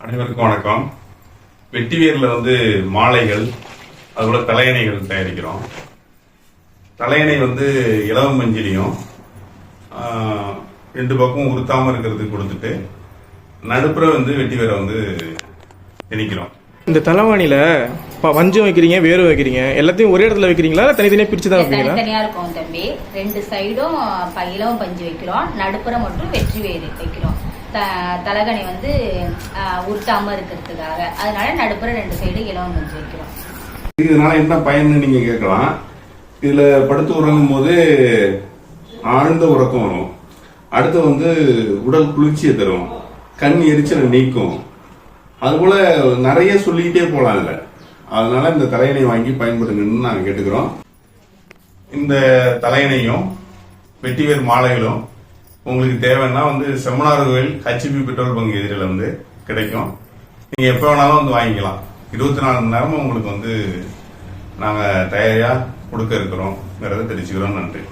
அனைவருக்கும் வணக்கம். வெட்டிவேர்ல மாலைகள் அதோட தலையணைகள் தயாரிக்கிறோம். தலையணை இலவம் மஞ்சளியும் ரெண்டு பக்கம் உறுத்தாம இருக்கிறதுக்கு கொடுத்துட்டு நடுப்புற வெட்டிவேரை திணிக்கிறோம். இந்த தலைவாணியில வஞ்சம் வைக்கிறீங்க, வேறு வைக்கிறீங்க, எல்லாத்தையும் ஒரே இடத்துல வைக்கிறீங்களா, தனித்தனியா பிரிச்சு தான் வைக்கிறீங்களா? தனியா இருக்கும் தம்பி. ரெண்டு சைடும் இலவம் பஞ்சு வைக்கிறோம், நடுப்புற மட்டும் வெற்றி வேறு வைக்கிறோம். தலகணி உருட்டாம இருக்கிறதுக்காக, அதனால நடுப்புற ரெண்டு சைடு இலவம் பஞ்சு வைக்கிறோம். இதனால என்ன பயன்னு நீங்க கேட்கலாம். இதுல படுத்து உறங்கும் போது ஆழ்ந்த உறக்கம் வரும். அடுத்து உடல் குளிர்ச்சியை தரும், கண் எரிச்சலை நீக்கும். அதுபோல நிறைய சொல்லிக்கிட்டே போலாம் இல்ல. அதனால இந்த தலையணை வாங்கி பயன்படுங்கன்னு நாங்க கேட்டுக்கிறோம். இந்த தலையணையும் வெட்டிவேர் மாலைகளும் உங்களுக்கு தேவைன்னா செம்மனார் கோயில் HB பெட்ரோல் பங்க் எதிரில கிடைக்கும். நீங்க எப்ப வேணாலும் வாங்கிக்கலாம். 24 மணி நேரமும் உங்களுக்கு நாங்க தயாரியா கொடுக்க இருக்கிறோம். தெரிஞ்சுக்கிறோம். நன்றி.